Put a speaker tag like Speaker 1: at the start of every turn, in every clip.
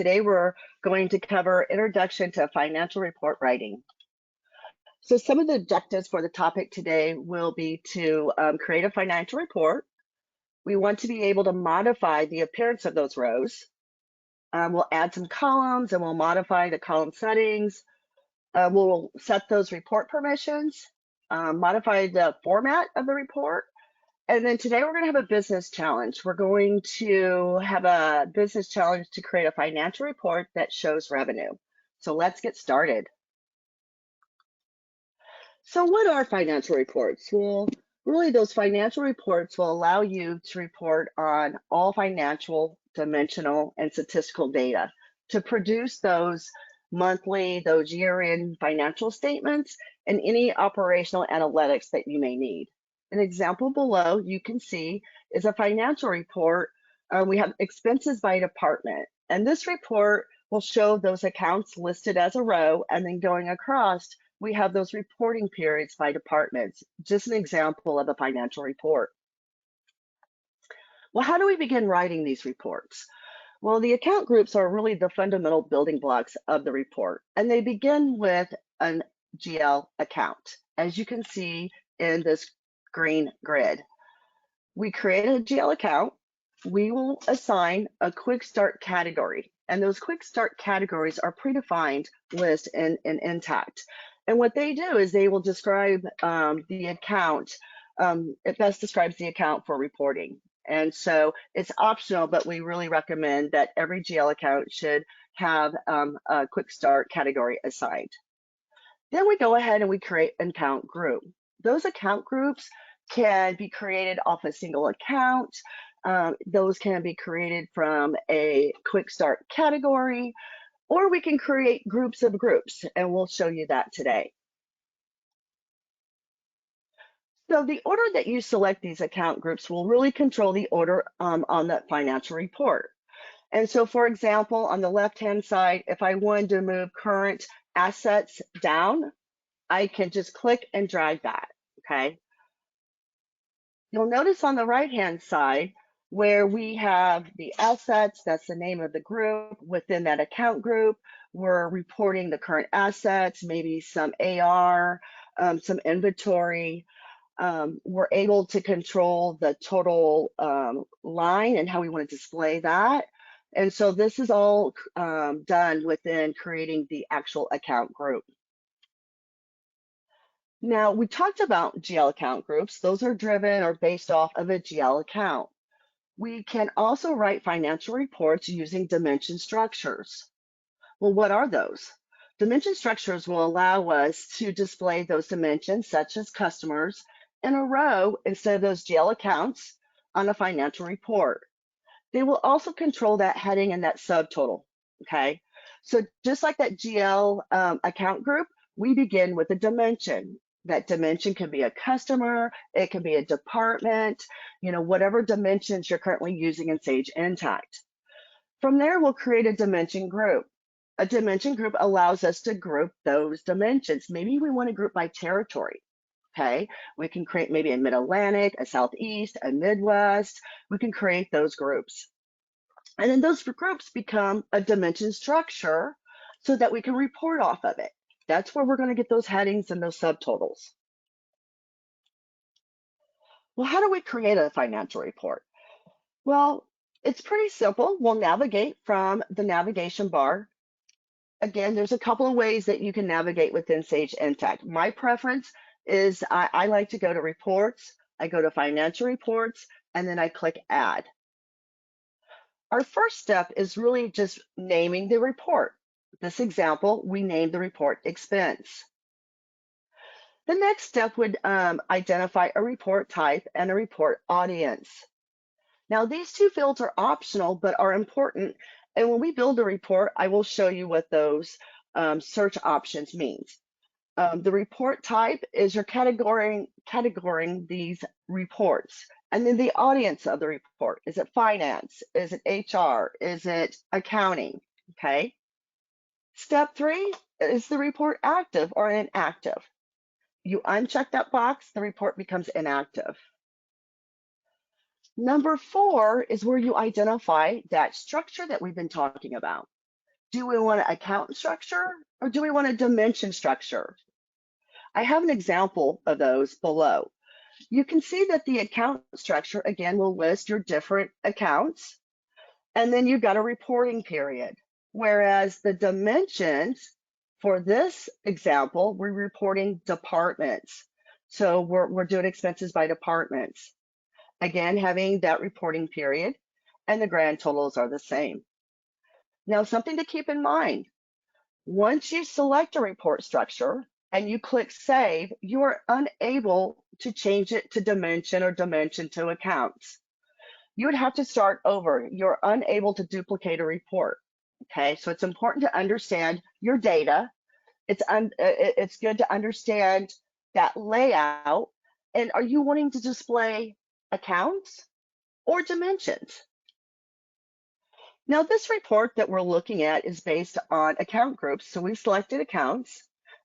Speaker 1: Today we're going to cover Introduction to Financial Report Writing. So some of the objectives for the topic today will be to create a financial report. We want to be able to modify the appearance of those rows. We'll add some columns and we'll modify the column settings. We'll set those report permissions, modify the format of the report. And then today we're going to have a business challenge. We're going to have a business challenge to create a financial report that shows revenue. So let's get started. So what are financial reports? Well, really those financial reports will allow you to report on all financial, dimensional, and statistical data to produce those monthly, those year-end financial statements, and any operational analytics that you may need. An example below you can see is a financial report. We have expenses by department, and this report will show those accounts listed as a row, and then going across, we have those reporting periods by departments. Just an example of a financial report. Well, how do we begin writing these reports? Well, the account groups are really the fundamental building blocks of the report, and they begin with an GL account, as you can see in this green grid. We create a GL account. We will assign a quick start category, and those quick start categories are predefined list in Intacct. And what they do is they will describe the account. It best describes the account for reporting. And so it's optional, but we really recommend that every GL account should have a quick start category assigned. Then we go ahead and we create an account group. Those account groups can be created off a single account. Those can be created from a quick start category, or we can create groups of groups, and we'll show you that today. So the order that you select these account groups will really control the order on that financial report. And so, for example, on the left-hand side, if I wanted to move current assets down, I can just click and drag that, okay? You'll notice on the right-hand side where we have the assets, that's the name of the group. Within that account group, we're reporting the current assets, maybe some AR, some inventory. We're able to control the total line and how we want to display that. And so this is all done within creating the actual account group. Now, we talked about GL account groups. Those are driven or based off of a GL account. We can also write financial reports using dimension structures. Well, what are those? Dimension structures will allow us to display those dimensions, such as customers, in a row instead of those GL accounts on a financial report. They will also control that heading and that subtotal, okay? So just like that GL account group, we begin with a dimension. That dimension can be a customer, it can be a department, whatever dimensions you're currently using in Sage Intacct. From there, we'll create a dimension group. A dimension group allows us to group those dimensions. Maybe we want to group by territory, okay? We can create maybe a Mid-Atlantic, a Southeast, a Midwest. We can create those groups. And then those groups become a dimension structure so that we can report off of it. That's where we're going to get those headings and those subtotals. Well, how do we create a financial report? Well, it's pretty simple. We'll navigate from the navigation bar. Again, there's a couple of ways that you can navigate within Sage Intacct. My preference is I like to go to reports, I go to financial reports, and then I click add. Our first step is really just naming the report. This example, we named the report expense. The next step would identify a report type and a report audience. Now, these two fields are optional, but are important. And when we build a report, I will show you what those search options means. The report type is your categorizing these reports. And then the audience of the report. Is it finance? Is it HR? Is it accounting? Okay. Step 3 is the report active or inactive. You uncheck that box, the report becomes inactive. Number 4 is where you identify that structure that we've been talking about. Do we want an account structure or do we want a dimension structure? I have an example of those below. You can see that the account structure, again, will list your different accounts, and then you've got a reporting period. Whereas the dimensions, for this example, we're reporting departments. So we're doing expenses by departments. Again, having that reporting period, and the grand totals are the same. Now, something to keep in mind, once you select a report structure and you click Save, you are unable to change it to dimension or dimension to accounts. You would have to start over. You're unable to duplicate a report. Okay, so it's important to understand your data. It's good to understand that layout. And are you wanting to display accounts or dimensions? Now, this report that we're looking at is based on account groups. So we've selected accounts,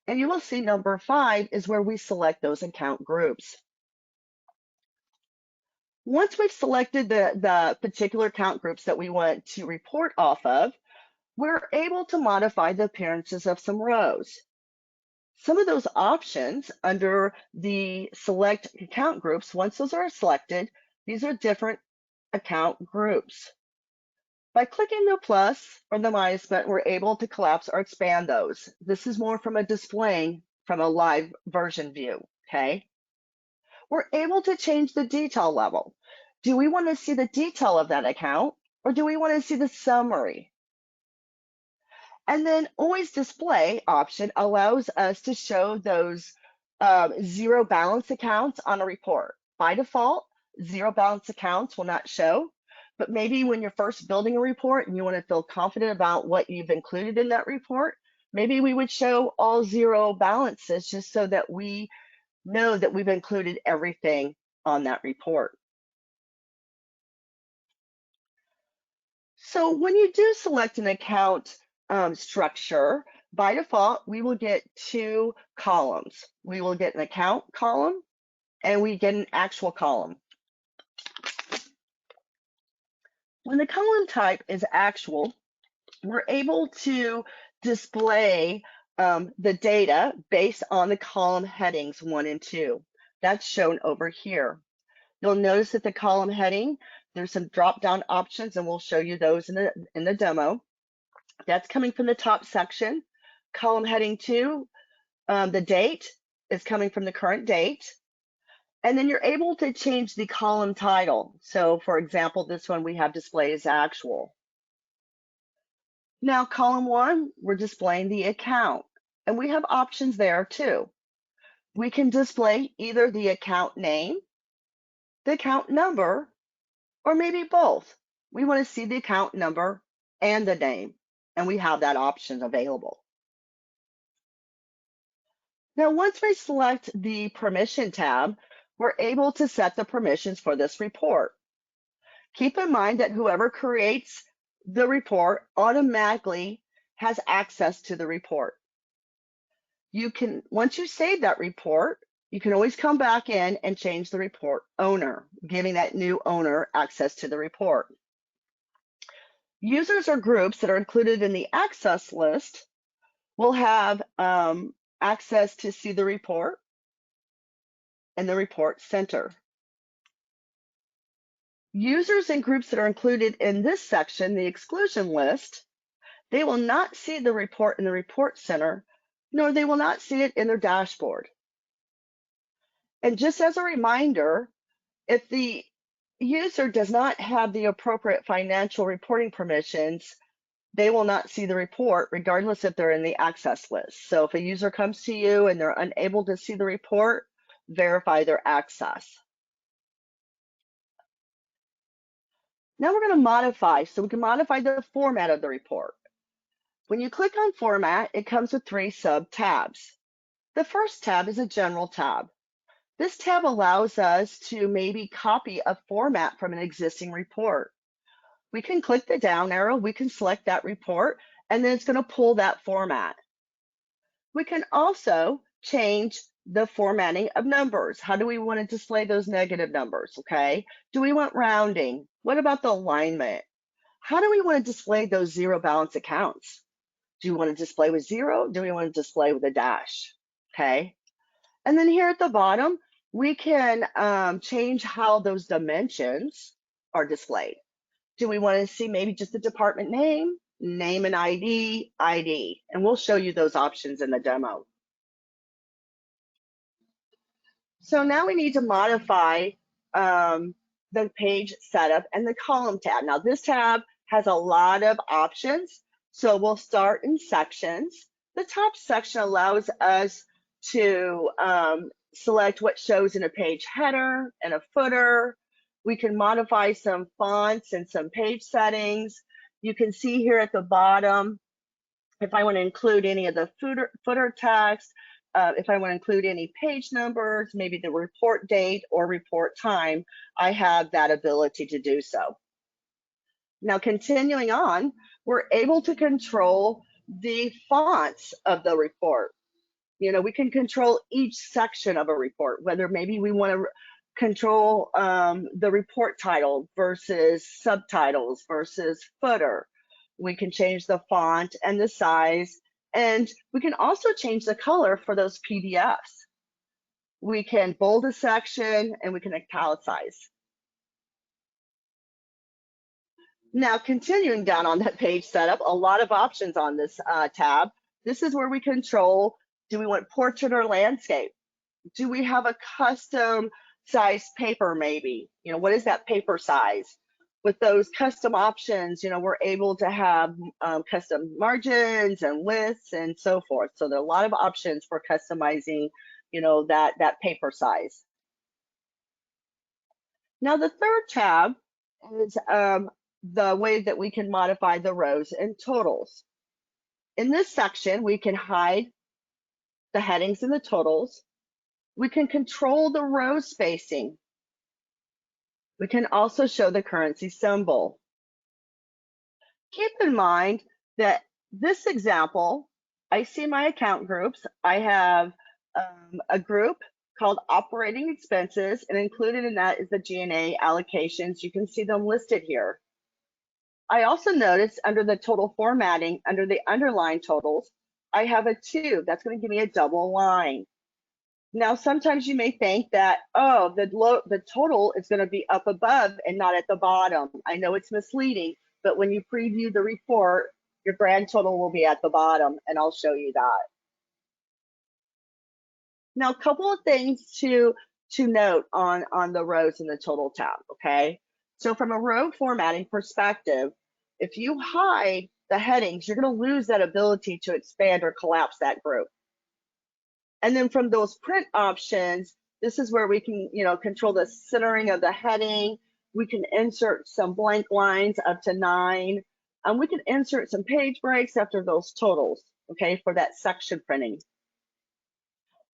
Speaker 1: and you will see number 5 is where we select those account groups. Once we've selected the particular account groups that we want to report off of, we're able to modify the appearances of some rows. Some of those options under the select account groups, once those are selected, these are different account groups. By clicking the plus or the minus button, we're able to collapse or expand those. This is more from a displaying from a live version view, okay? We're able to change the detail level. Do we want to see the detail of that account or do we want to see the summary? And then always display option allows us to show those zero balance accounts on a report. By default, zero balance accounts will not show, but maybe when you're first building a report and you want to feel confident about what you've included in that report, maybe we would show all zero balances just so that we know that we've included everything on that report. So when you do select an account structure, by default, we will get 2 columns. We will get an account column and we get an actual column. When the column type is actual, we're able to display the data based on the column headings 1 and 2. That's shown over here. You'll notice that the column heading, there's some drop-down options, and we'll show you those in the demo. That's coming from the top section. Column heading 2, the date is coming from the current date. And then you're able to change the column title. So for example, this one we have display as actual. Now column 1, we're displaying the account. And we have options there too. We can display either the account name, the account number, or maybe both. We want to see the account number and the name, and we have that option available. Now, once we select the permission tab, we're able to set the permissions for this report. Keep in mind that whoever creates the report automatically has access to the report. You can, once you save that report, you can always come back in and change the report owner, giving that new owner access to the report. Users or groups that are included in the access list will have access to see the report in the report center. Users and groups that are included in this section, the exclusion list, they will not see the report in the report center, nor they will not see it in their dashboard. And just as a reminder, if the user does not have the appropriate financial reporting permissions, they will not see the report regardless if they're in the access list. So if a user comes to you and they're unable to see the report, verify their access. Now we're going to modify, so we can modify the format of the report. When you click on format, it comes with 3 sub-tabs. The first tab is a general tab. This tab allows us to maybe copy a format from an existing report. We can click the down arrow, we can select that report, and then it's going to pull that format. We can also change the formatting of numbers. How do we want to display those negative numbers, okay? Do we want rounding? What about the alignment? How do we want to display those zero balance accounts? Do we want to display with 0? Do we want to display with a dash? Okay. And then here at the bottom, we can change how those dimensions are displayed. Do we want to see maybe just the department name, name and ID, ID? And we'll show you those options in the demo. So now we need to modify the page setup and the column tab. Now this tab has a lot of options. So we'll start in sections. The top section allows us to select what shows in a page header and a footer. We can modify some fonts and some page settings. You can see here at the bottom, if I want to include any of the footer text, if I want to include any page numbers, maybe the report date or report time, I have that ability to do so. Now, continuing on, we're able to control the fonts of the report. You know, we can control each section of a report, whether maybe we want to control the report title versus subtitles versus footer. We can change the font and the size, and we can also change the color for those PDFs. We can bold a section and we can italicize. Now, continuing down on that page setup, a lot of options on this tab. This is where we control, do we want portrait or landscape? Do we have a custom size paper maybe? You know, what is that paper size? With those custom options, you know, we're able to have custom margins and widths and so forth. So there are a lot of options for customizing, you know, that paper size. Now the third tab is the way that we can modify the rows and totals. In this section, we can hide the headings and the totals. We can control the row spacing. We can also show the currency symbol. Keep in mind that this example, I see my account groups. I have a group called operating expenses, and included in that is the G&A allocations. You can see them listed here. I also notice under the total formatting, under the underline totals, I have a 2. That's going to give me a double line. Now, sometimes you may think that, oh, the total is going to be up above and not at the bottom. I know it's misleading, but when you preview the report, your grand total will be at the bottom, and I'll show you that. Now, a couple of things to note on the rows in the total tab, okay? So from a row formatting perspective, if you hide the headings, you're going to lose that ability to expand or collapse that group. And then from those print options, this is where we can, you know, control the centering of the heading. We can insert some blank lines up to 9. We can insert some page breaks after those totals, okay, for that section printing.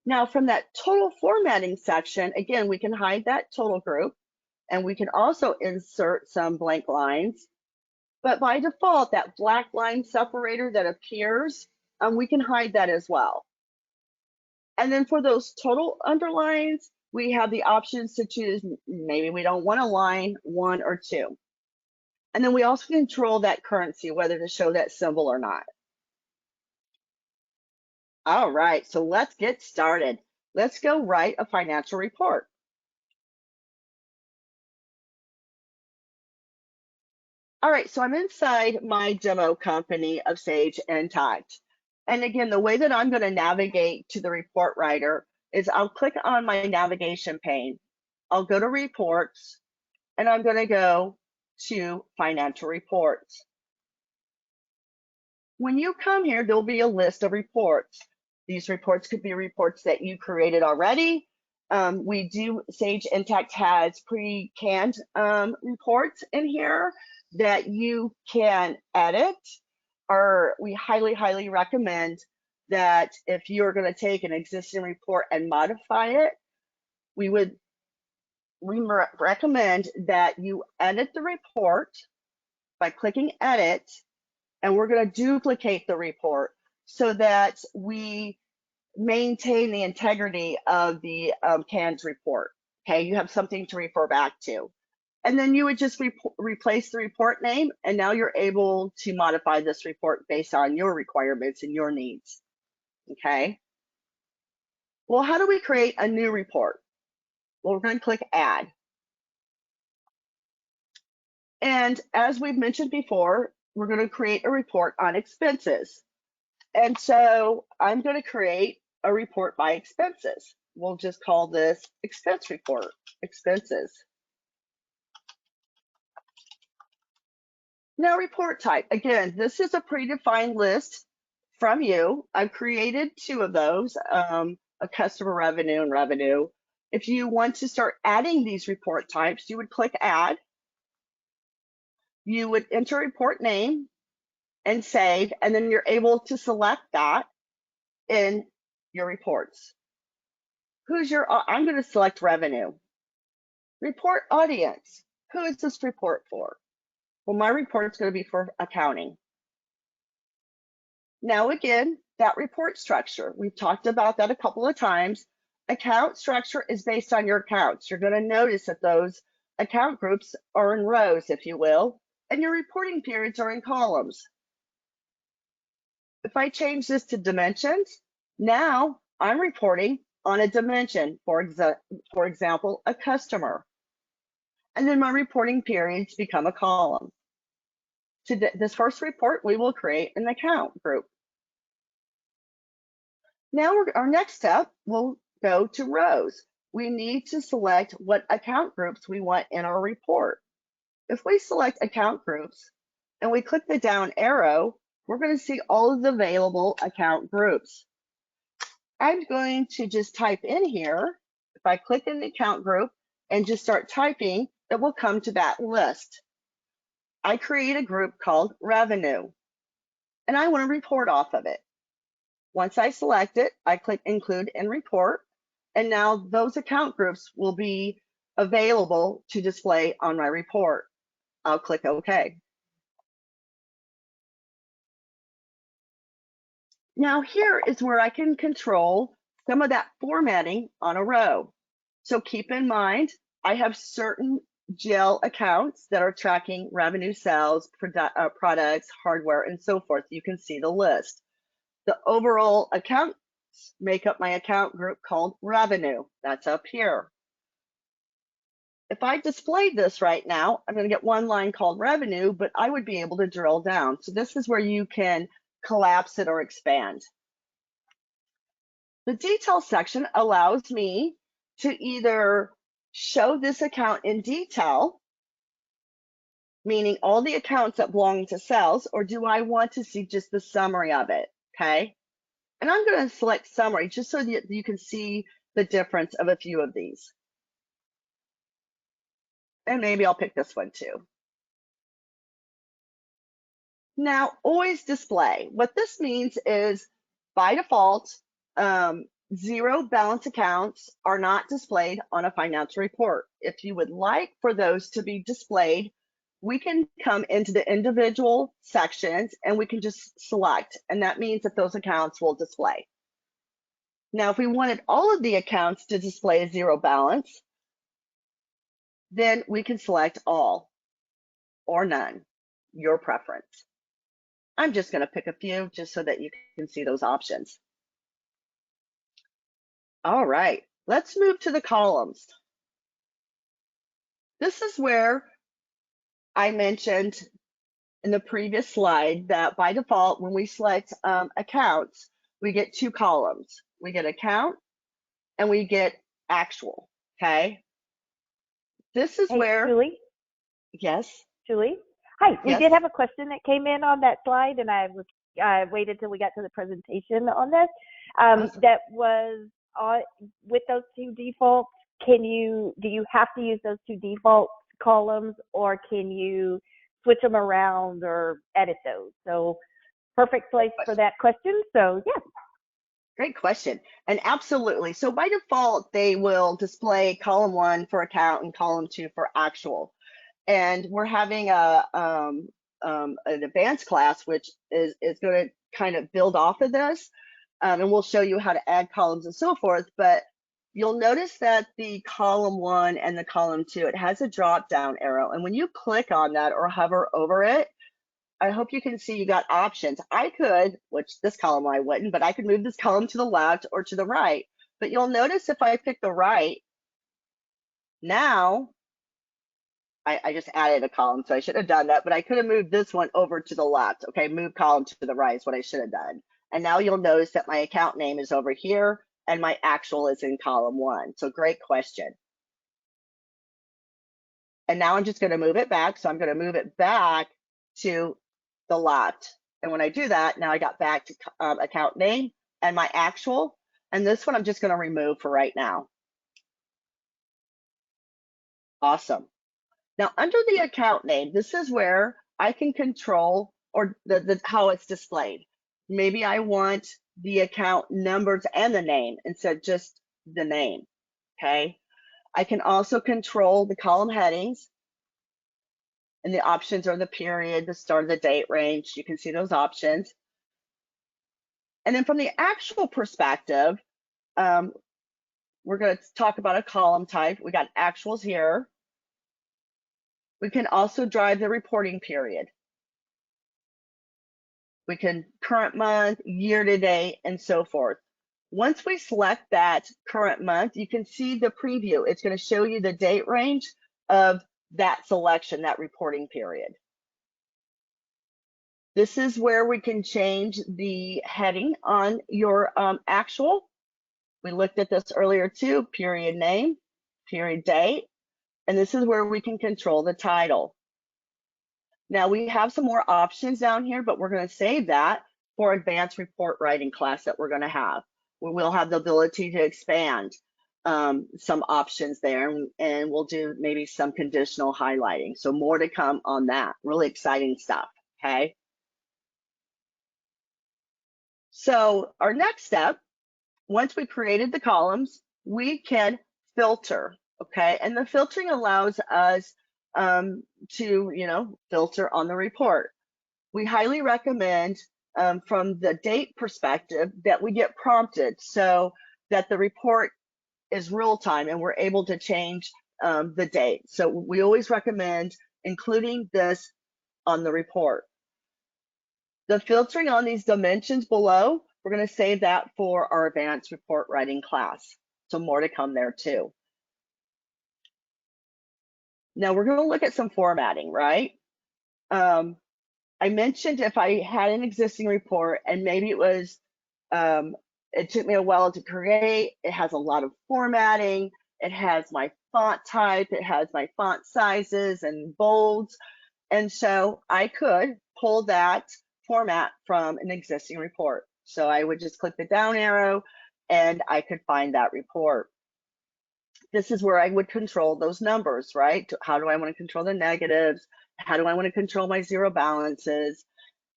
Speaker 1: Now from that total formatting section, again, we can hide that total group, and we can also insert some blank lines. But by default, that black line separator that appears, we can hide that as well. And then for those total underlines, we have the options to choose, maybe we don't want a line 1 or 2. And then we also control that currency, whether to show that symbol or not. All right, so let's get started. Let's go write a financial report. All right, so I'm inside my demo company of Sage Intacct. And again, the way that I'm going to navigate to the report writer is I'll click on my navigation pane. I'll go to reports, and I'm going to go to financial reports. When you come here, there'll be a list of reports. These reports could be reports that you created already. Sage Intacct has pre-canned reports in here that you can edit, or we highly, highly recommend that if you're going to take an existing report and modify it, we recommend that you edit the report by clicking edit, and we're going to duplicate the report so that we maintain the integrity of the canned report. Okay, you have something to refer back to. And then you would just replace the report name, and now you're able to modify this report based on your requirements and your needs. Okay. Well, how do we create a new report? Well, we're going to click Add. And as we've mentioned before, we're going to create a report on expenses. And so I'm going to create a report by expenses. We'll just call this expense report, expenses. Now, report type. Again, this is a predefined list from you. I've created 2 of those, a customer revenue and revenue. If you want to start adding these report types, you would click Add. You would enter report name and save, and then you're able to select that in your reports. I'm going to select revenue. Report audience. Who is this report for? Well, my report's going to be for accounting. Now, again, that report structure, we've talked about that a couple of times. Account structure is based on your accounts. You're going to notice that those account groups are in rows, if you will, and your reporting periods are in columns. If I change this to dimensions, now I'm reporting on a dimension, for example, a customer. And then my reporting periods become a column. To this first report, we will create an account group. Now our next step will go to rows. We need to select what account groups we want in our report. If we select account groups and we click the down arrow, we're going to see all of the available account groups. I'm going to just type in here. If I click in the account group and just start typing, it will come to that list. I create a group called revenue, and I want to report off of it. Once I select it, I click include in report, and now those account groups will be available to display on my report. I'll click OK. Now here is where I can control some of that formatting on a row. So keep in mind, I have certain GL accounts that are tracking revenue, sales, products, hardware, and so forth. You can see the list. The overall accounts make up my account group called revenue. That's up here. If I display this right now, I'm going to get one line called revenue, but I would be able to drill down. So this is where you can collapse it or expand. The detail section allows me to either show this account in detail, meaning all the accounts that belong to sales, or do I want to see just the summary of it, okay? And I'm going to select summary just so that you can see the difference of a few of these. And maybe I'll pick this one too. Now, always display. What this means is by default, 0 balance accounts are not displayed on a financial report. If you would like for those to be displayed, we can come into the individual sections and we can just select, and that means that those accounts will display. Now, if we wanted all of the accounts to display a 0 balance, then we can select all or none, your preference. I'm just going to pick a few just so that you can see those options. All right, let's move to the columns. This is where I mentioned in the previous slide that by default, when we select accounts, we get 2 columns. We get account and we get actual, okay? This is where—
Speaker 2: Julie?
Speaker 1: Yes?
Speaker 2: Julie? Hi, we
Speaker 1: Yes?
Speaker 2: did have a question that came in on that slide, and I waited till we got to the presentation on this. That was with those 2 defaults. Do you have to use those 2 default columns, or can you switch them around or edit those? So perfect place for that question. So yeah.
Speaker 1: Great question. And absolutely. So by default, they will display column 1 for account and column 2 for actual. And we're having an advanced class, which is going to kind of build off of this. And we'll show you how to add columns and so forth. But you'll notice that the column 1 and the column 2, it has a drop down arrow. And when you click on that or hover over it, I hope you can see you got options. I could, which this column I wouldn't, but I could move this column to the left or to the right. But you'll notice if I pick the right, now I just added a column, so I should have done that, but I could have moved this one over to the left. Okay, move column to the right is what I should have done. And now you'll notice that my account name is over here and my actual is in column 1. So great question. And now I'm just going to move it back. So I'm going to move it back to the left. And when I do that, now I got back to account name and my actual. And this one I'm just going to remove for right now. Awesome. Now, under the account name, this is where I can control or how it's displayed. Maybe I want the account numbers and the name instead of just the name, okay? I can also control the column headings, and the options are the period, the start of the date range. You can see those options. And then from the actual perspective, we're going to talk about a column type. We got actuals here. We can also drive the reporting period. We can current month, year to date, and so forth. Once we select that current month, you can see the preview. It's going to show you the date range of that selection, that reporting period. This is where we can change the heading on your actual. We looked at this earlier too, period name, period date, and this is where we can control the title. Now we have some more options down here, but we're going to save that for advanced report writing class that we're going to have, where we'll have the ability to expand some options there, and we'll do maybe some conditional highlighting. So more to come on that. Really exciting stuff, okay? So our next step, once we created the columns, we can filter, okay? And the filtering allows us to, filter on the report. We highly recommend from the date perspective that we get prompted so that the report is real time and we're able to change the date. So we always recommend including this on the report. The filtering on these dimensions below, we're going to save that for our advanced report writing class. So more to come there too. Now we're going to look at some formatting, right? I mentioned if I had an existing report and maybe it was, it took me a while to create, it has a lot of formatting, it has my font type, it has my font sizes and bolds. And so I could pull that format from an existing report. So I would just click the down arrow and I could find that report. This is where I would control those numbers, right? How do I want to control the negatives? How do I want to control my zero balances?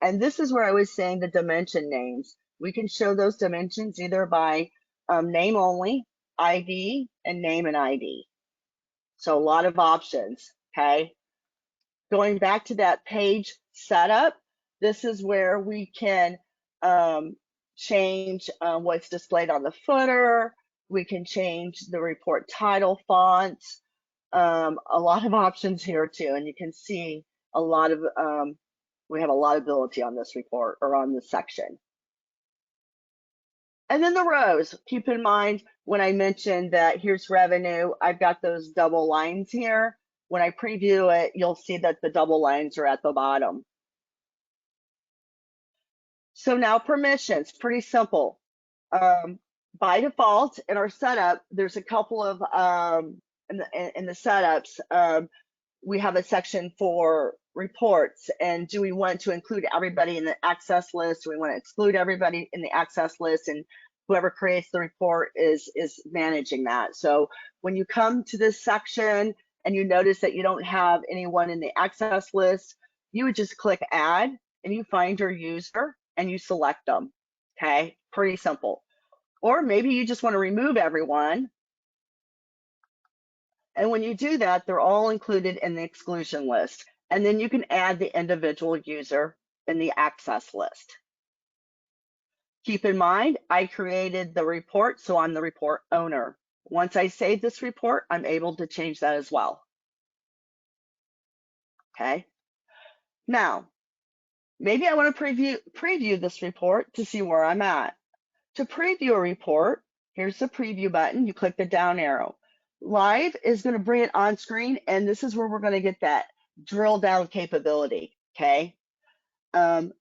Speaker 1: And this is where I was saying the dimension names. We can show those dimensions either by name only, ID, and name and ID. So a lot of options, okay? Going back to that page setup, this is where we can change what's displayed on the footer. We can change the report title fonts. A lot of options here too, and you can see a lot of, we have a lot of ability on this report or on this section. And then the rows, keep in mind when I mentioned that here's revenue, I've got those double lines here. When I preview it, you'll see that the double lines are at the bottom. So now permissions, pretty simple. By default in our setup, there's a couple of, in the setups, we have a section for reports, and do we want to include everybody in the access list? Do we want to exclude everybody in the access list? And whoever creates the report is managing that. So when you come to this section and you notice that you don't have anyone in the access list, you would just click add and you find your user and you select them, okay? Pretty simple. Or maybe you just want to remove everyone. And when you do that, they're all included in the exclusion list. And then you can add the individual user in the access list. Keep in mind, I created the report, so I'm the report owner. Once I save this report, I'm able to change that as well. Okay. Now, maybe I want to preview this report to see where I'm at. To preview a report, here's the preview button. You click the down arrow. Live is going to bring it on screen, and this is where we're going to get that drill down capability. Okay.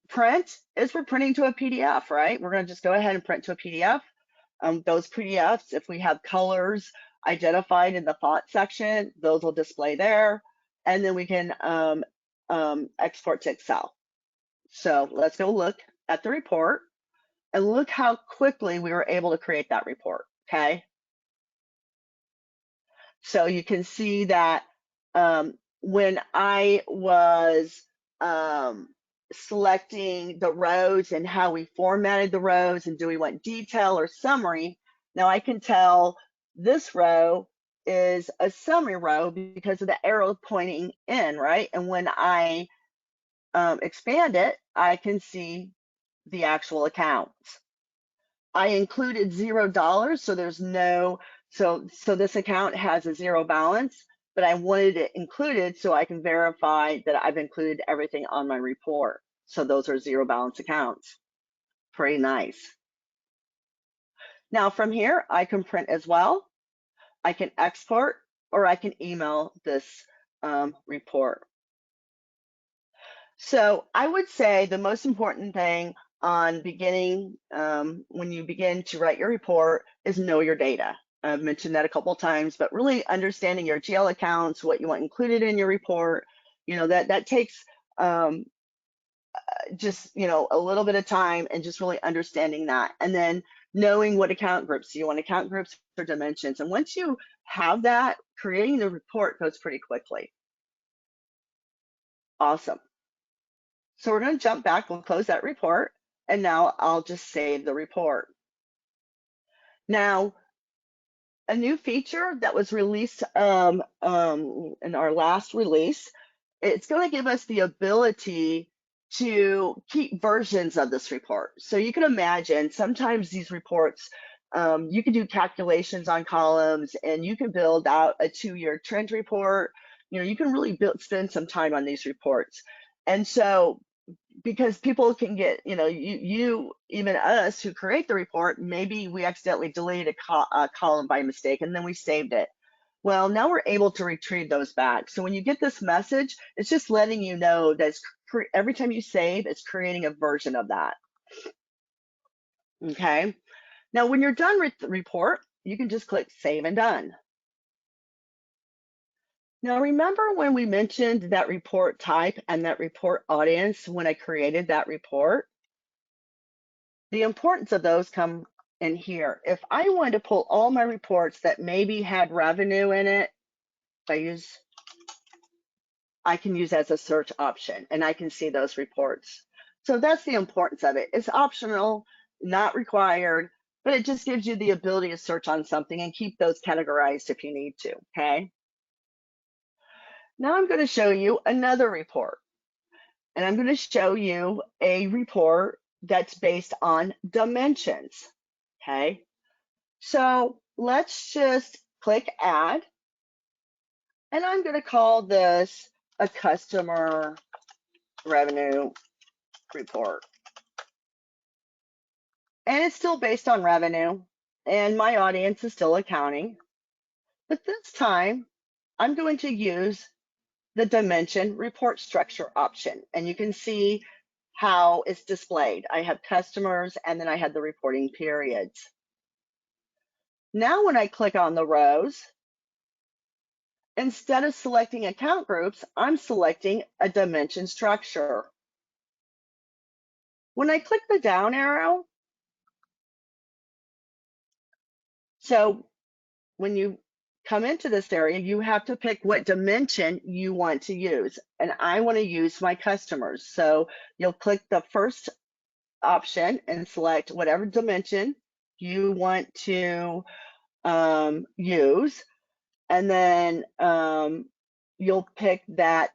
Speaker 1: Print is we're printing to a PDF, right? We're going to just go ahead and print to a PDF. Those PDFs, if we have colors identified in the font section, those will display there, and then we can export to Excel. So let's go look at the report and look how quickly we were able to create that report, okay? So you can see that when I was selecting the rows and how we formatted the rows and do we want detail or summary, now I can tell this row is a summary row because of the arrow pointing in, right? And when I expand it, I can see the actual accounts. I included $0, so there's no, so this account has a zero balance, but I wanted it included so I can verify that I've included everything on my report. So those are zero balance accounts. Pretty nice. Now from here, I can print as well. I can export or I can email this report. So I would say the most important thing on beginning, when you begin to write your report, is know your data. I've mentioned that a couple of times, but really understanding your GL accounts, what you want included in your report, you know, that takes just, you know, a little bit of time and just really understanding that. And then knowing what account groups, you want account groups or dimensions. And once you have that, creating the report goes pretty quickly. Awesome. So we're going to jump back, we'll close that report, and now I'll just save the report. Now, a new feature that was released in our last release, it's going to give us the ability to keep versions of this report. So you can imagine sometimes these reports, you can do calculations on columns and you can build out a 2-year trend report. You know, you can really spend some time on these reports. And so because people can get, you know, you even us who create the report, maybe we accidentally deleted a column by mistake and then we saved it. Well, now we're able to retrieve those back. So when you get this message, it's just letting you know that every time you save, it's creating a version of that. Okay. Now, when you're done with the report, you can just click Save and Done. Now, remember when we mentioned that report type and that report audience when I created that report? The importance of those come in here. If I wanted to pull all my reports that maybe had revenue in it, I can use as a search option and I can see those reports. So that's the importance of it. It's optional, not required, but it just gives you the ability to search on something and keep those categorized if you need to, okay? Now I'm going to show you another report. And I'm going to show you a report that's based on dimensions, okay? So let's just click Add, and I'm going to call this a customer revenue report. And it's still based on revenue, and my audience is still accounting. But this time, I'm going to use the dimension report structure option, and you can see how it's displayed. I have customers, and then I have the reporting periods. Now when I click on the rows, instead of selecting account groups, I'm selecting a dimension structure. When I click the down arrow, so when you come into this area, you have to pick what dimension you want to use. And I want to use my customers. So you'll click the first option and select whatever dimension you want to use. And then you'll pick that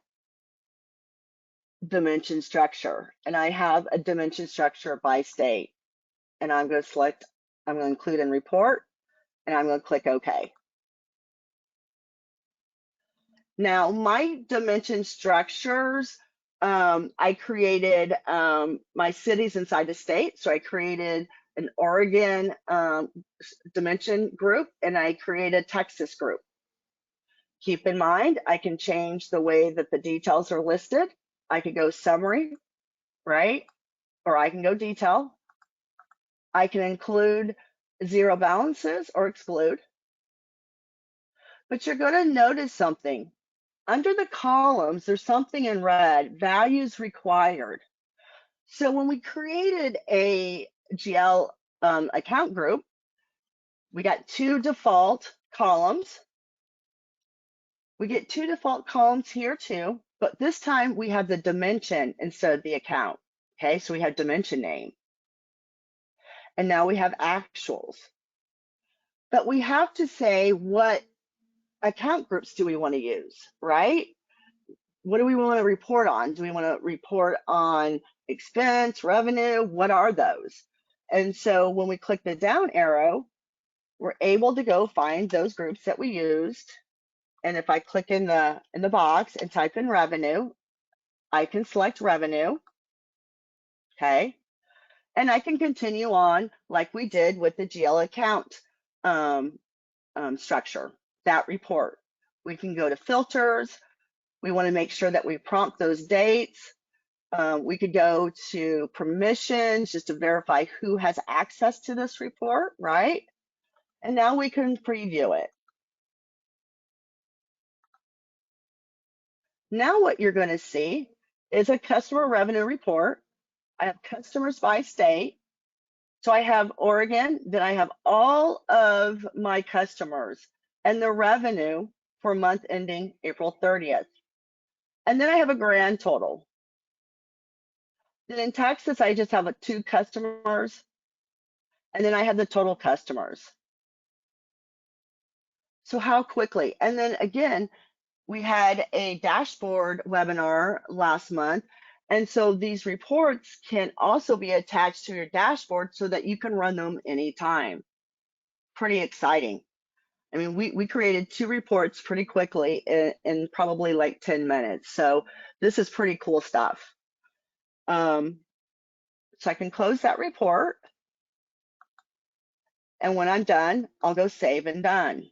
Speaker 1: dimension structure. And I have a dimension structure by state. And I'm going to select, I'm going to include in report. and I'm going to click OK. Now, my dimension structures, I created my cities inside the state. So I created an Oregon dimension group, and I created a Texas group. Keep in mind, I can change the way that the details are listed. I could go summary, right? Or I can go detail. I can include zero balances or exclude. But you're going to notice something. Under the columns, there's something in red, values required. So when we created a GL account group, we got two default columns. We get two default columns here too, but this time we have the dimension instead of the account. Okay, so we have dimension name. And now we have actuals. But we have to say what account groups do we want to use, right? What do we want to report on? Do we want to report on expense, revenue? What are those? And so when we click the down arrow, we're able to go find those groups that we used. And if I click in the box and type in revenue, I can select revenue, okay? And I can continue on like we did with the GL account structure, that report. We can go to filters. We want to make sure that we prompt those dates. We could go to permissions just to verify who has access to this report, right? And now we can preview it. Now what you're going to see is a customer revenue report. I have customers by state. So I have Oregon, then I have all of my customers and the revenue for month ending April 30th. And then I have a grand total. Then in Texas, I just have two customers, and then I have the total customers. So how quickly? And then again, we had a dashboard webinar last month. And so these reports can also be attached to your dashboard so that you can run them anytime. Pretty exciting. I mean, we created two reports pretty quickly in probably like 10 minutes. So this is pretty cool stuff. So I can close that report. And when I'm done, I'll go save and done.